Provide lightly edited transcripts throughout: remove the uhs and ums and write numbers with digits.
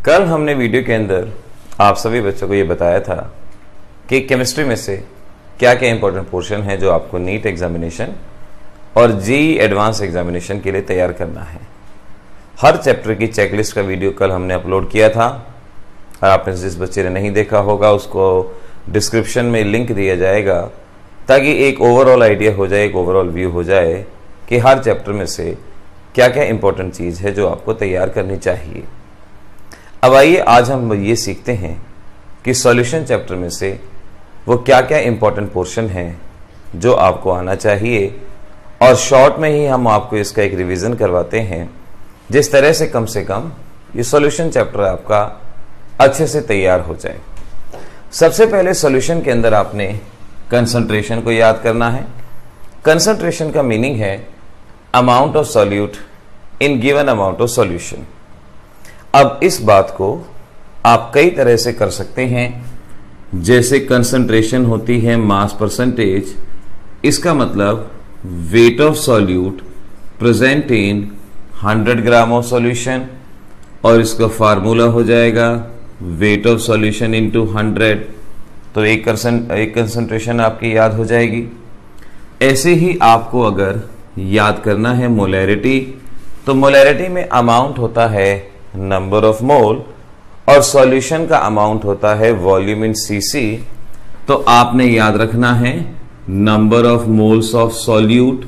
कल हमने वीडियो के अंदर आप सभी बच्चों को ये बताया था कि केमिस्ट्री में से क्या क्या इंपॉर्टेंट पोर्शन है जो आपको नीट एग्जामिनेशन और जेईई एडवांस एग्जामिनेशन के लिए तैयार करना है। हर चैप्टर की चेकलिस्ट का वीडियो कल हमने अपलोड किया था। आपने जिस बच्चे ने नहीं देखा होगा उसको डिस्क्रिप्शन में लिंक दिया जाएगा ताकि एक ओवरऑल आइडिया हो जाए, एक ओवरऑल व्यू हो जाए कि हर चैप्टर में से क्या क्या इंपॉर्टेंट चीज़ है जो आपको तैयार करनी चाहिए। अब आइए आज हम ये सीखते हैं कि सॉल्यूशन चैप्टर में से वो क्या क्या इंपॉर्टेंट पोर्शन है जो आपको आना चाहिए, और शॉर्ट में ही हम आपको इसका एक रिवीजन करवाते हैं जिस तरह से कम ये सॉल्यूशन चैप्टर आपका अच्छे से तैयार हो जाए। सबसे पहले सॉल्यूशन के अंदर आपने कंसंट्रेशन को याद करना है। कंसंट्रेशन का मीनिंग है amount of solute in given amount of solution. अब इस बात को आप कई तरह से कर सकते हैं, जैसे कंसंट्रेशन होती है मास परसेंटेज, इसका मतलब wait of solute present in 100 gram of solution, और इसका फार्मूला हो जाएगा वेट ऑफ सॉल्यूशन इनटू 100। तो एक कंसंट्रेशन आपकी याद हो जाएगी। ऐसे ही आपको अगर याद करना है मोलैरिटी, तो मोलैरिटी में अमाउंट होता है नंबर ऑफ मोल और सॉल्यूशन का अमाउंट होता है वॉल्यूम इन सीसी। तो आपने याद रखना है number of moles of solute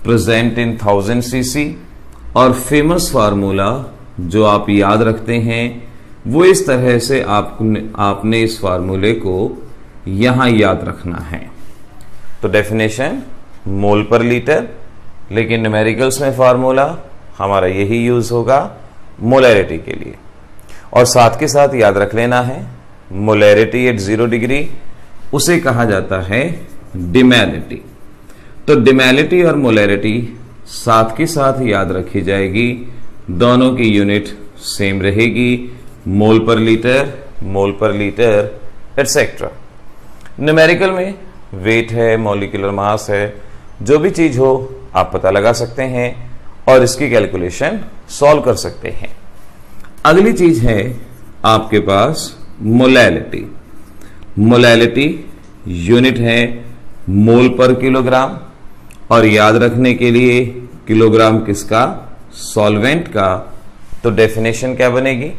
present in 1000 CC, और फेमस फार्मूला जो आप याद रखते हैं वो इस तरह से आपने इस फार्मूले को यहां याद रखना है। तो डेफिनेशन मोल पर लीटर, लेकिन न्यूमेरिकल्स में फार्मूला हमारा यही यूज होगा मोलैरिटी के लिए। और साथ के साथ याद रख लेना है मोलैरिटी एट 0 डिग्री उसे कहा जाता है डिमैलिटी। तो डिमैलिटी और मोलैरिटी साथ के साथ याद रखी जाएगी, दोनों की यूनिट सेम रहेगी, मोल पर लीटर एटसेट्रा। न्यूमेरिकल में वेट है, मॉलिक्यूलर मास है, जो भी चीज हो आप पता लगा सकते हैं और इसकी कैलकुलेशन सॉल्व कर सकते हैं। अगली चीज है आपके पास मोलैलिटी। मोलैलिटी यूनिट है मोल पर किलोग्राम, और याद रखने के लिए किलोग्राम किसका? सॉल्वेंट का। तो डेफिनेशन क्या बनेगी?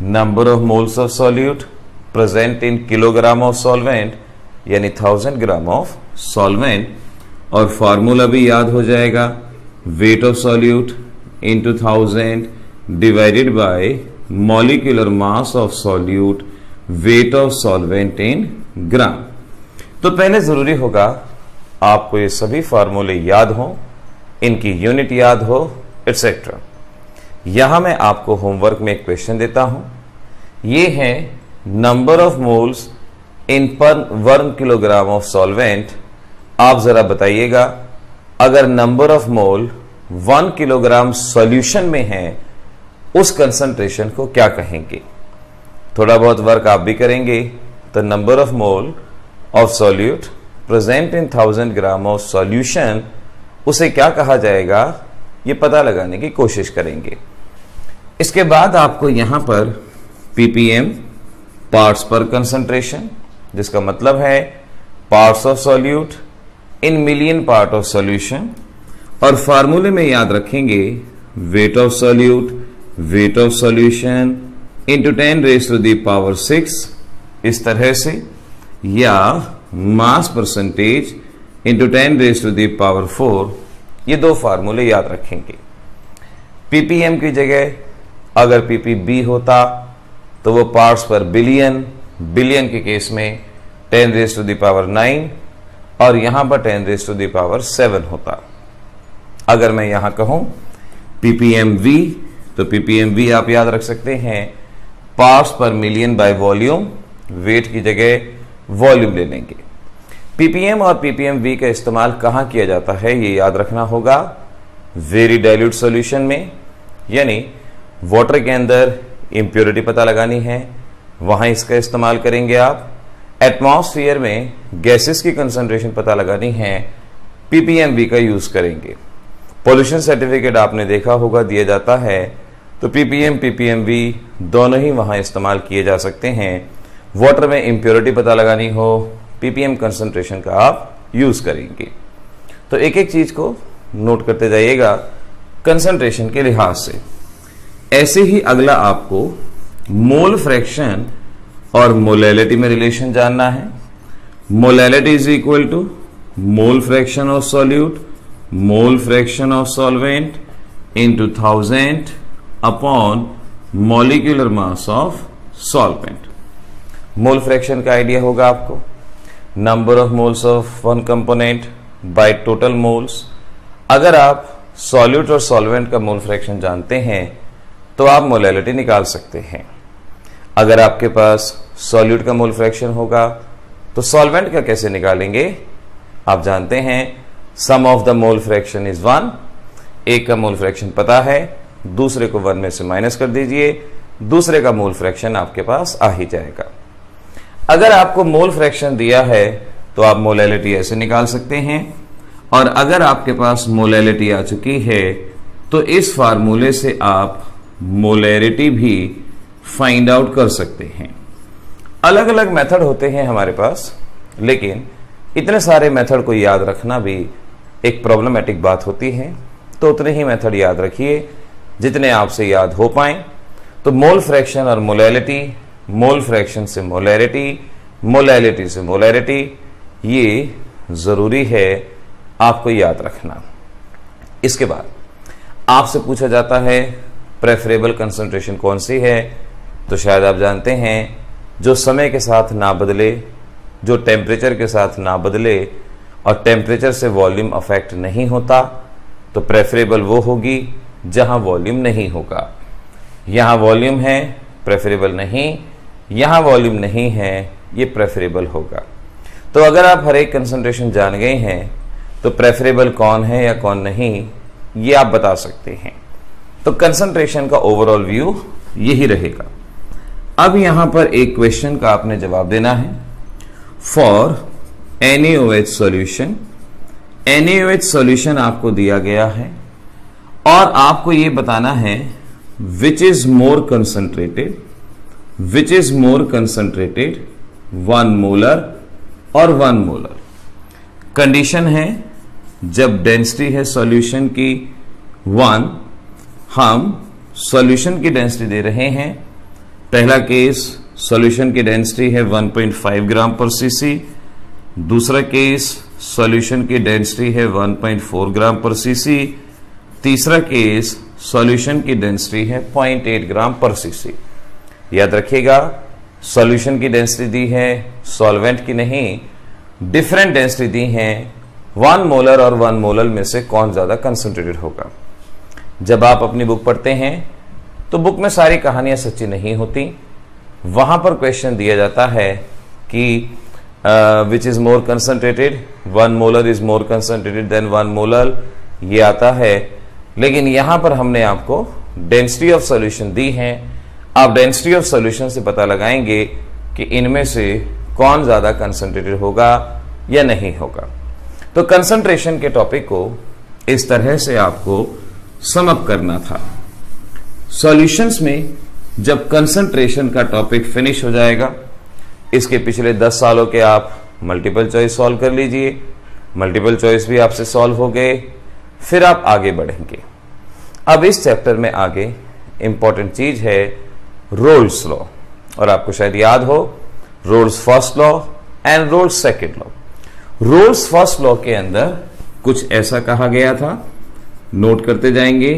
Number of moles of solute present in kilogram of solvent, यानी 1000 ग्राम ऑफ सॉल्वेंट, और फॉर्मूला भी याद हो जाएगा weight of solute into 1000 divided by molecular mass of solute weight of solvent in gram. तो पहले जरूरी होगा आपको ये सभी फार्मूले याद हो, इनकी यूनिट याद हो एटसेट्रा। यहां मैं आपको होमवर्क में एक क्वेश्चन देता हूं। ये है नंबर ऑफ मोल्स इन पर 1 किलोग्राम ऑफ सॉल्वेंट। आप जरा बताइएगा अगर number of mole 1 kilogram solution में है उस कंसंट्रेशन को क्या कहेंगे? थोड़ा बहुत वर्क आप भी करेंगे। तो number of mole of solute present in 1000 gram of solution, उसे क्या कहा जाएगा ये पता लगाने की कोशिश करेंगे। इसके बाद आपको यहां पर ppm पार्ट्स पर कंसंट्रेशन, जिसका मतलब है parts of solute in million part of solution, और फार्मूले में याद रखेंगे वेट ऑफ सॉल्यूशन इंटू 10⁻⁶ इस तरह से, या मास परसेंटेज इंटू 10⁻⁴। ये दो फार्मूले याद रखेंगे। ppm की जगह अगर ppb होता तो वो पार्ट्स पर बिलियन के केस में 10⁹ और यहां पर 10�7 होता। अगर मैं यहां कहूं ppmv, तो ppmv आप याद रख सकते हैं पार्ट्स पर मिलियन बाय वॉल्यूम, वेट की जगह वॉल्यूम ले लेंगे। ppm और ppmv का इस्तेमाल कहां किया जाता है ये याद रखना होगा, वेरी डाइल्यूट सॉल्यूशन में, यानी वाटर के अंदर इंप्योरिटी पता लगानी है वहां इसका इस्तेमाल करेंगे आप। एटमॉस्फेयर में गैसेस की कंसंट्रेशन पता लगानी है, ppmv का यूज करेंगे। पोल्यूशन सर्टिफिकेट आपने देखा होगा दिया जाता है तो ppm ppmv दोनों ही वहां इस्तेमाल किए जा सकते हैं। वाटर में इम्प्योरिटी पता लगानी हो, ppm कंसंट्रेशन का आप यूज करेंगे। तो एक एक चीज को नोट करते जाइएगा कंसंट्रेशन के लिहाज से। ऐसे ही अगला आपको मोल फ्रैक्शन और मोलैलिटी में रिलेशन जानना है। Molality is equal to mole fraction of solute, mole fraction of solvent into 1000 upon molecular mass of solvent. Mole fraction का आइडिया होगा आपको, number of moles of one component by total moles. अगर आप solute और solvent का mole fraction जानते हैं तो आप मोलैलिटी निकाल सकते हैं। अगर आपके पास सॉल्यूट का मोल फ्रैक्शन होगा तो सॉल्वेंट का कैसे निकालेंगे? आप जानते हैं sum of the mole fraction is 1। एक का मोल फ्रैक्शन पता है, दूसरे को 1 में से माइनस कर दीजिए, दूसरे का मोल फ्रैक्शन आपके पास आ ही जाएगा। अगर आपको मोल फ्रैक्शन दिया है तो आप मोलैलिटी ऐसे निकाल सकते हैं, और अगर आपके पास मोलैलिटी आ चुकी है तो इस फार्मूले से आप मोलैरिटी भी फाइंड आउट कर सकते हैं। अलग अलग मेथड होते हैं हमारे पास, लेकिन इतने सारे मेथड को याद रखना भी एक प्रॉब्लमेटिक बात होती है। तो उतने ही मेथड याद रखिए जितने आपसे याद हो पाए। तो मोल फ्रैक्शन और मोलैलिटी, मोल फ्रैक्शन से मोलैरिटी, मोलैलिटी से मोलैरिटी, ये जरूरी है आपको याद रखना। इसके बाद आपसे पूछा जाता है प्रेफरेबल कंसंट्रेशन कौन सी है, तो शायद आप जानते हैं जो समय के साथ ना बदले, जो टेम्परेचर के साथ ना बदले और टेम्परेचर से वॉल्यूम अफेक्ट नहीं होता, तो प्रेफरेबल वो होगी जहां वॉल्यूम नहीं होगा। यहां वॉल्यूम है, प्रेफरेबल नहीं, यहां वॉल्यूम नहीं है, ये प्रेफरेबल होगा। तो अगर आप हर एक कंसंट्रेशन जान गए हैं तो प्रेफरेबल कौन है या कौन नहीं, ये आप बता सकते हैं। तो कंसंट्रेशन का ओवरऑल व्यू यही रहेगा। अब यहां पर एक क्वेश्चन का आपने जवाब देना है। For NaOH solution, NaOH solution आपको दिया गया है और आपको यह बताना है विच is more concentrated, which is more concentrated 1 molar और 1 मोलर। कंडीशन है जब डेंसिटी है सॉल्यूशन की 1, हम सॉल्यूशन की डेंसिटी दे रहे हैं। पहला केस सॉल्यूशन की डेंसिटी है 1.5 ग्राम पर सीसी, दूसरा केस सॉल्यूशन की डेंसिटी है 1.4 ग्राम पर सीसी, तीसरा केस सॉल्यूशन की डेंसिटी है 0.8 ग्राम पर सीसी। याद रखिएगा सॉल्यूशन की डेंसिटी दी है, सॉल्वेंट की नहीं, डिफरेंट डेंसिटी दी है। 1 मोलर और 1 मोलर में से कौन ज्यादा कंसंट्रेटेड होगा। जब आप अपनी बुक पढ़ते हैं तो बुक में सारी कहानियां सच्ची नहीं होती। वहां पर क्वेश्चन दिया जाता है कि which is more concentrated, 1 molar is more concentrated than 1 molar, ये आता है। लेकिन यहां पर हमने आपको डेंसिटी ऑफ सॉल्यूशन दी है। आप डेंसिटी ऑफ सॉल्यूशन से पता लगाएंगे कि इनमें से कौन ज्यादा कंसंट्रेटेड होगा या नहीं होगा। तो कंसंट्रेशन के टॉपिक को इस तरह से आपको सम अप करना था। सॉल्यूशंस में जब कंसंट्रेशन का टॉपिक फिनिश हो जाएगा, इसके पिछले 10 सालों के आप मल्टीपल चॉइस सॉल्व कर लीजिए। मल्टीपल चॉइस भी आपसे सॉल्व हो गए, फिर आप आगे बढ़ेंगे। अब इस चैप्टर में आगे इंपॉर्टेंट चीज है रोल्स लॉ, और आपको शायद याद हो Raoult's first law and Raoult's second law. Raoult's first law के अंदर कुछ ऐसा कहा गया था, नोट करते जाएंगे।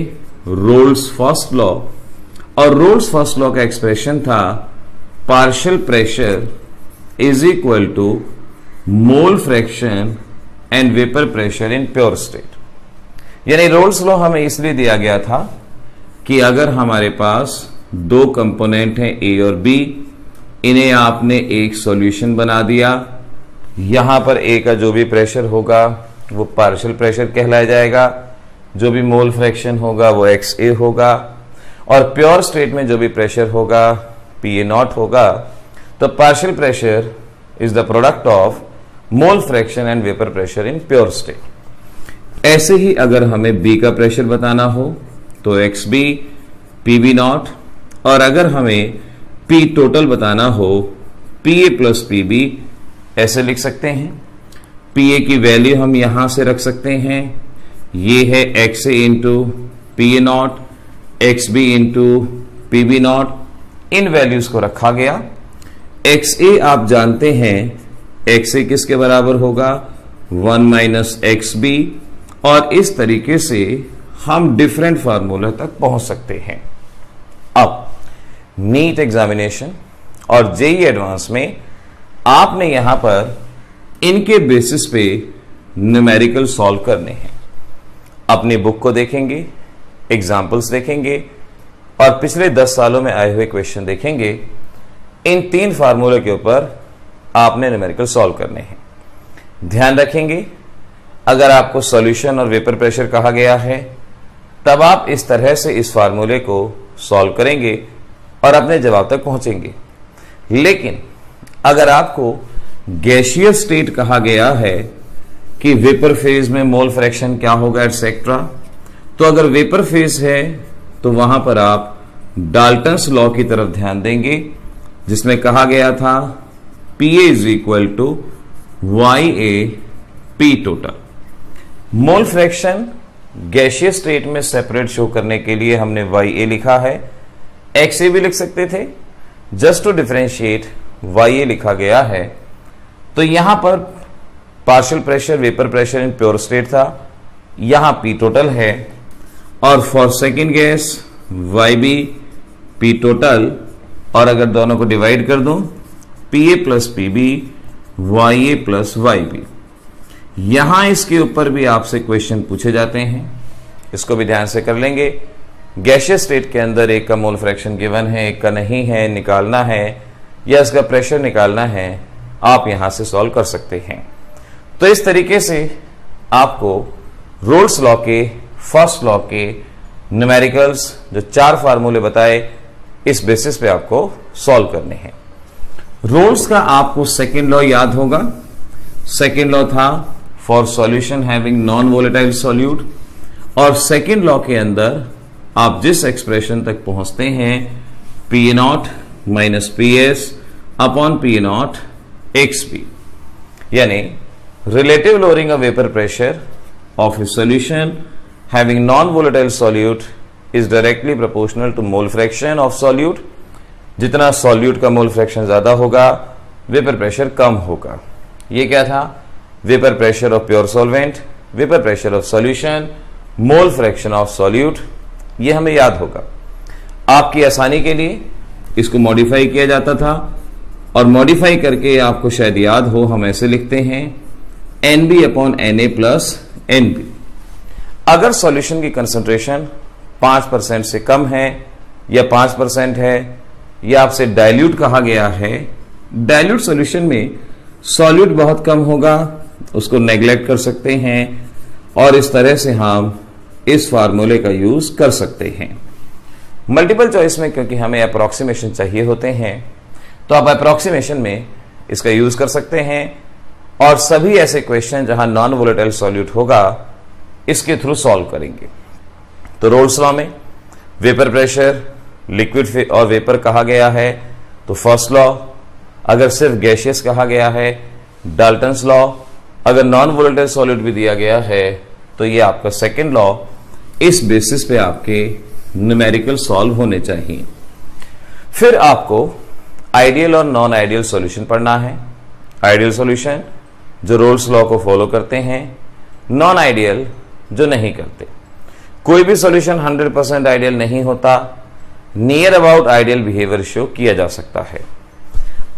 रोल्स फर्स्ट लॉ, और रोल्स फर्स्ट लॉ का एक्सप्रेशन था partial pressure is equal to mole fraction and vapour pressure in pure state. यानी रोल्स लॉ हमें इसलिए दिया गया था कि अगर हमारे पास 2 कंपोनेंट हैं ए और बी, इन्हें आपने एक सॉल्यूशन बना दिया, यहां पर ए का जो भी प्रेशर होगा वो पार्शियल प्रेशर कहलाया जाएगा, जो भी मोल फ्रैक्शन होगा वो XA होगा, और प्योर स्टेट में जो भी प्रेशर होगा PA0 होगा। तो partial pressure is the product of mole fraction and vapour pressure in pure state. ऐसे ही अगर हमें बी का प्रेशर बताना हो तो XB PB नॉट, और अगर हमें P टोटल बताना हो PA प्लस PB ऐसे लिख सकते हैं। PA की वैल्यू हम यहां से रख सकते हैं, ये है XA into PA not, XB into PB not, in values को रखा गया। XA आप जानते हैं XA किसके बराबर होगा, 1 माइनस XB, और इस तरीके से हम डिफरेंट फार्मूला तक पहुंच सकते हैं। अब नीट एग्जामिनेशन और जेईई एडवांस में आपने यहां पर इनके बेसिस पे न्यूमेरिकल सॉल्व करने हैं। अपनी बुक को देखेंगे, एग्जाम्पल्स देखेंगे और पिछले 10 सालों में आए हुए क्वेश्चन देखेंगे। इन 3 फार्मूले के ऊपर आपने न्यूमेरिकल सॉल्व करने हैं। ध्यान रखेंगे, अगर आपको सॉल्यूशन और वेपर प्रेशर कहा गया है तब आप इस तरह से इस फार्मूले को सॉल्व करेंगे और अपने जवाब तक पहुंचेंगे। लेकिन अगर आपको गैसियस स्टेट कहा गया है कि वेपर फेज में मोल फ्रैक्शन क्या होगा एटसेट्रा, तो अगर वेपर फेज है तो वहां पर आप डाल्टन्स लॉ की तरफ ध्यान देंगे, जिसमें कहा गया था PA is equal to YA P total. Mole fraction gaseous state में सेपरेट शो करने के लिए हमने YA लिखा है, XA भी लिख सकते थे, जस्ट टू डिफरेंशिएट YA लिखा गया है। तो यहां पर partial pressure vapour pressure in pure state था, यहां P टोटल है, और for second gas YB P total, और अगर दोनों को डिवाइड कर दूं PA plus PB YA plus YB। यहां इसके ऊपर भी आपसे क्वेश्चन पूछे जाते हैं, इसको भी ध्यान से कर लेंगे। गैसियस स्टेट के अंदर एक का मोल फ्रैक्शन गिवन है, एक का नहीं है, निकालना है या इसका प्रेशर निकालना है, आप यहां से सॉल्व कर सकते हैं। तो इस तरीके से आपको रोल्स लॉ के फर्स्ट लॉ के न्यूमेरिकल्स जो 4 फार्मूले बताए, इस बेसिस पे आपको सॉल्व करने हैं। रोल्स का आपको सेकेंड लॉ याद होगा। सेकेंड लॉ था for solution having non volatile solute, और सेकेंड लॉ के अंदर आप जिस एक्सप्रेशन तक पहुंचते हैं PA not minus PS upon PA not XB, यानी relative lowering of vapour pressure of a solution having non volatile solute is directly proportional to mole fraction of solute. जितना solute का मोल फ्रैक्शन ज्यादा होगा, vapour pressure कम होगा। ये क्या था, vapour pressure of pure solvent, vapour pressure of solution, mole fraction of solute, ये हमें याद होगा। आपकी आसानी के लिए इसको मॉडिफाई किया जाता था, और मॉडिफाई करके आपको शायद याद हो, हम ऐसे लिखते हैं NB upon NA plus NB। अगर सॉल्यूशन की कंसंट्रेशन 5% से कम है या 5% है, या आपसे डाइल्यूट कहा गया है, डाइल्यूट सॉल्यूशन में सॉल्यूट बहुत कम होगा, उसको नेग्लेक्ट कर सकते हैं, और इस तरह से हम इस फार्मूले का यूज कर सकते हैं। मल्टीपल चॉइस में क्योंकि हमें अप्रोक्सीमेशन चाहिए होते हैं, तो आप अप्रोक्सीमेशन में इसका यूज कर सकते हैं, और सभी ऐसे क्वेश्चन जहां नॉन वोलेटाइल सॉल्यूट होगा इसके थ्रू सॉल्व करेंगे। तो रोल्स लॉ में वेपर प्रेशर लिक्विड और वेपर कहा गया है तो फर्स्ट लॉ, अगर सिर्फ गैसियस कहा गया है डाल्टन्स लॉ, अगर नॉन वोलेटाइल सॉल्यूट भी दिया गया है तो ये आपका सेकेंड लॉ। इस बेसिस पे आपके न्यूमेरिकल सॉल्व होने चाहिए। फिर आपको आइडियल और नॉन आइडियल सॉल्यूशन पढ़ना है। आइडियल सॉल्यूशन जो रोल्स लॉ को फॉलो करते हैं, नॉन आइडियल जो नहीं करते। कोई भी सॉल्यूशन 100% आइडियल नहीं होता, near about ideal behaviour show किया जा सकता है।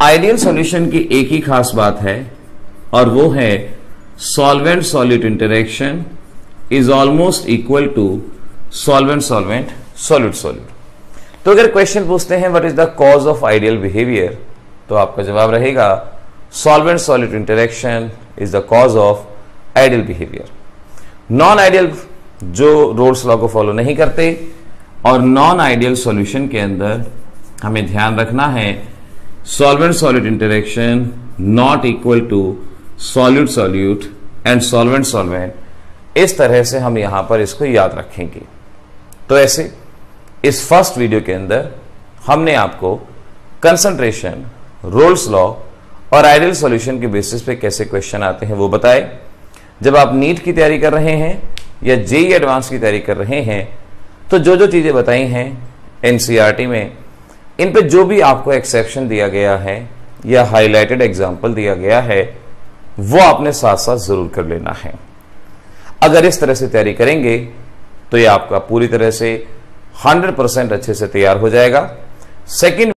आइडियल सॉल्यूशन की एक ही खास बात है, और वो है solvent solute interaction is almost equal to solvent solvent solute solute. तो अगर क्वेश्चन पूछते हैं what is the cause of ideal behaviour, तो आपका जवाब रहेगा solvent solute interaction is the cause of ideal behaviour. Non ideal जो रोल्स लॉ को फॉलो नहीं करते, और नॉन आइडियल सॉल्यूशन के अंदर हमें ध्यान रखना है solvent solute interaction not equal to solute solute and solvent solvent. इस तरह से हम यहां पर इसको याद रखेंगे। तो ऐसे इस फर्स्ट वीडियो के अंदर हमने आपको कंसंट्रेशन, रोल्स लॉ और आइडियल सॉल्यूशन के बेसिस पे कैसे क्वेश्चन आते हैं वो बताए। जब आप नीट की तैयारी कर रहे हैं या जेईई एडवांस की तैयारी कर रहे हैं तो जो जो चीजें बताई हैं एनसीईआरटी में, इन पे जो भी आपको एक्सेप्शन दिया गया है या हाईलाइटेड एग्जाम्पल दिया गया है वो आपने साथ साथ जरूर कर लेना है। अगर इस तरह से तैयारी करेंगे तो ये आपका पूरी तरह से 100% अच्छे से तैयार हो जाएगा। सेकंड